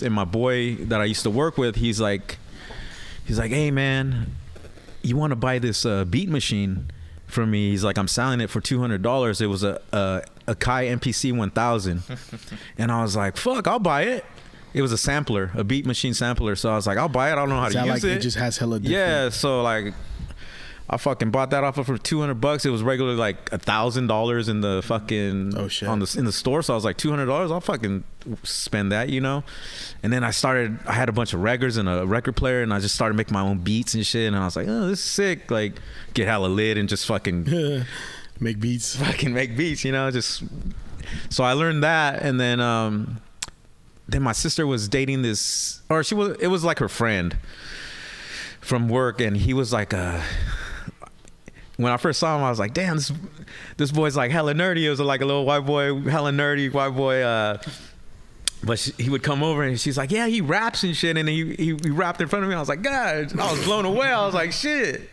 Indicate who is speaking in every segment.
Speaker 1: And my boy that I used to work with, he's like, hey man, you want to buy this beat machine from me? He's like, I'm selling it for $200. It was a Kai MPC 1000. And I was like, fuck, I'll buy it. It was a sampler, a beat machine sampler. So I was like, I'll buy it. I don't know how to use it.
Speaker 2: It just has hella different.
Speaker 1: Yeah, so like I fucking bought that off of for $200. It was regularly like $1,000 in the fucking in the store. So I was like, $200, I'll fucking spend that, you know. And then I had a bunch of records and a record player, and I just started making my own beats and shit. And I was like, oh, this is sick. Like, get hella lit and just fucking
Speaker 2: make beats.
Speaker 1: Fucking make beats, you know. Just so I learned that, and then my sister was dating this, or it was like her friend from work, and he was like when I first saw him, I was like, damn, this boy's like hella nerdy. It was like a little white boy, hella nerdy white boy. But he would come over and she's like, yeah, he raps and shit. And he rapped in front of me. I was like, God, I was blown away. I was like, shit.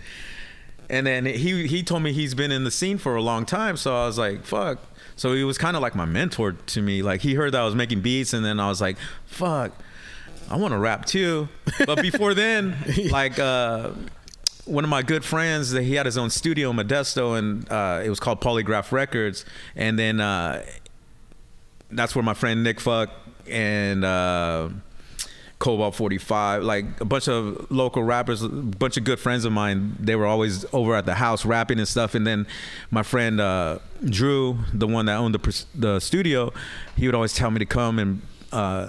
Speaker 1: And then he told me he's been in the scene for a long time. So I was like, fuck. So he was kind of like my mentor to me. Like, he heard that I was making beats, and then I was like, fuck, I want to rap too. But before then, like, one of my good friends, he had his own studio in Modesto, and it was called Polygraph Records. And then that's where my friend Nick Fuck and Cobalt 45, like a bunch of local rappers, a bunch of good friends of mine, they were always over at the house rapping and stuff. And then my friend Drew, the one that owned the studio, he would always tell me to come and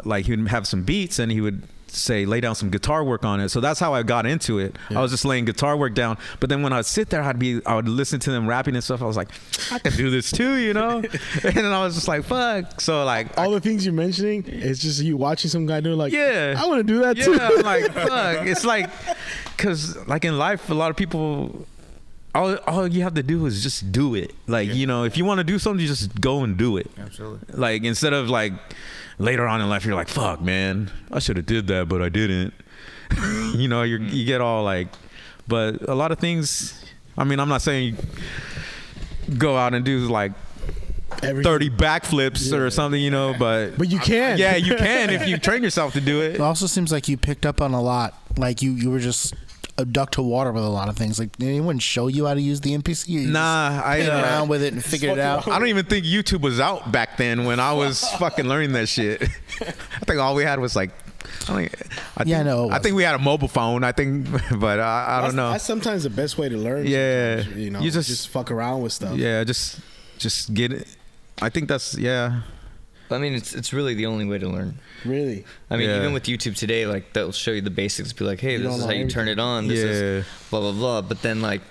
Speaker 1: like he would have some beats, and he would say lay down some guitar work on it. So that's how I got into it. I was just laying guitar work down, but then when I'd sit there, I would listen to them rapping and stuff. I was like, I could do this too, you know. And then I was just like, fuck. So like
Speaker 2: all the things you're mentioning, it's just you watching some guy do it, like,
Speaker 1: yeah,
Speaker 2: I want to do that too.
Speaker 1: Yeah, I'm like, fuck. It's like, because like in life, a lot of people, all you have to do is just do it. Like, you know, if you want to do something, you just go and do it.
Speaker 3: Absolutely.
Speaker 1: Like, instead of like later on in life, you're like, fuck, man, I should have did that, but I didn't. You know, you get all like, but a lot of things, I mean, I'm not saying you go out and do like 30 backflips or something, you know, but
Speaker 2: you can.
Speaker 1: Yeah, you can if you train yourself to do it.
Speaker 4: It also seems like you picked up on a lot. Like you were just a duck to water with a lot of things. Like, did anyone show you how to use the MPC? You
Speaker 1: I
Speaker 4: played around with it and figured it out.
Speaker 1: I don't even think YouTube was out back then when I was fucking learning that shit. I think all we had was like, I think we had a mobile phone. I think, but I don't know.
Speaker 2: That's sometimes the best way to learn.
Speaker 1: Yeah,
Speaker 2: you know,
Speaker 1: you
Speaker 2: just fuck around with stuff.
Speaker 1: Yeah, just get it. I think that's
Speaker 3: I mean, it's really the only way to learn.
Speaker 2: Really?
Speaker 3: I mean, even with YouTube today, like, they'll show you the basics. Be like, hey, this is how you turn it on. This is blah, blah, blah. But then, like,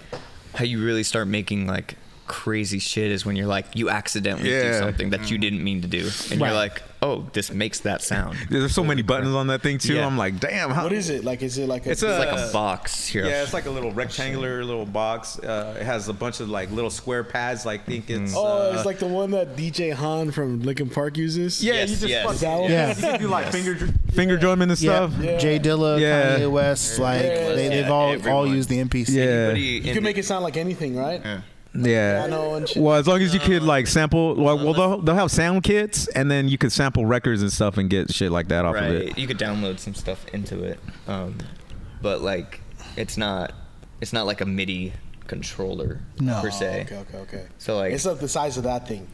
Speaker 3: how you really start making, like, crazy shit is when you're like, you accidentally do something that you didn't mean to do. And you're like, oh, this makes that sound.
Speaker 1: There's so many buttons on that thing, too. Yeah. I'm like, damn.
Speaker 2: What is it? Like, is it like
Speaker 3: it's like a box here?
Speaker 1: Yeah, it's like a little rectangular little box. It has a bunch of, like, little square pads. Like, think it's...
Speaker 2: it's like the one that DJ Han from Linkin Park uses?
Speaker 1: Yeah, you just fuck that one.
Speaker 4: Yeah.
Speaker 1: You can do, like, finger drumming and stuff.
Speaker 4: Yeah. Jay Dilla, Kanye West, like, they've all used the MPC.
Speaker 1: Yeah.
Speaker 2: You can make it sound like anything, right?
Speaker 1: Yeah. Well, as long as you could like sample, well, they'll have sound kits, and then you could sample records and stuff and get shit like that off of it.
Speaker 3: You could download some stuff into it, but like it's not like a MIDI controller per se.
Speaker 2: Okay.
Speaker 3: So like
Speaker 2: it's like the size of that thing.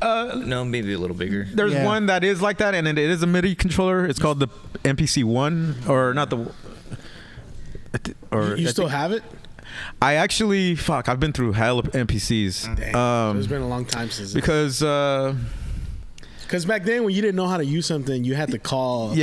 Speaker 3: No, maybe a little bigger.
Speaker 1: There's one that is like that, and it is a MIDI controller. It's called the MPC 1, or not the.
Speaker 2: Or you still have it?
Speaker 1: I actually, I've been through hell of MPCs.
Speaker 2: It's been a long time since.
Speaker 1: Because
Speaker 2: back then when you didn't know how to use something, you had to call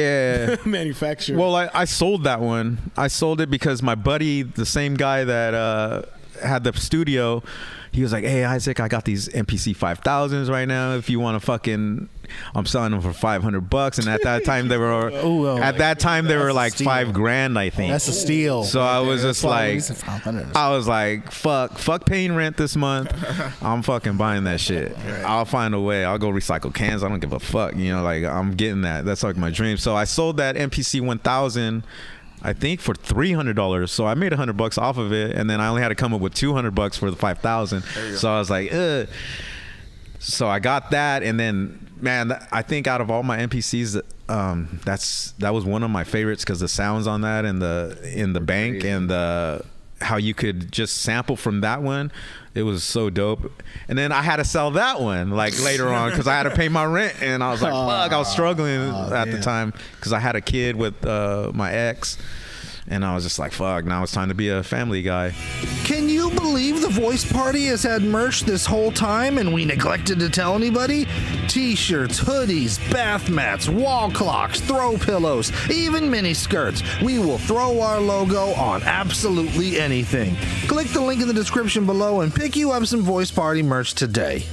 Speaker 2: manufacturer.
Speaker 1: Well, I sold that one. I sold it because my buddy, the same guy that had the studio, he was like, hey, Isaac, I got these MPC 5000s right now. If you want to fucking... I'm selling them for $500, and at that time they were they were like $5,000, I think.
Speaker 4: That's a steal.
Speaker 1: So I was just like, fuck paying rent this month. I'm fucking buying that shit. I'll find a way. I'll go recycle cans. I don't give a fuck. You know, like I'm getting that. That's like my dream. So I sold that MPC 1000. I think for $300, so I made $100 off of it, and then I only had to come up with $200 for the 5,000. So I was like, ugh. So I got that, and then man, I think out of all my MPCs, that was one of my favorites because the sounds on that and in the bank and how you could just sample from that one, it was so dope. And then I had to sell that one like later on because I had to pay my rent, and I was like, fuck, I was struggling at the time because I had a kid with my ex. And I was just like, fuck, now it's time to be a family guy.
Speaker 5: Can you believe the Voice Party has had merch this whole time and we neglected to tell anybody? T-shirts, hoodies, bath mats, wall clocks, throw pillows, even mini skirts. We will throw our logo on absolutely anything. Click the link in the description below and pick you up some Voice Party merch today.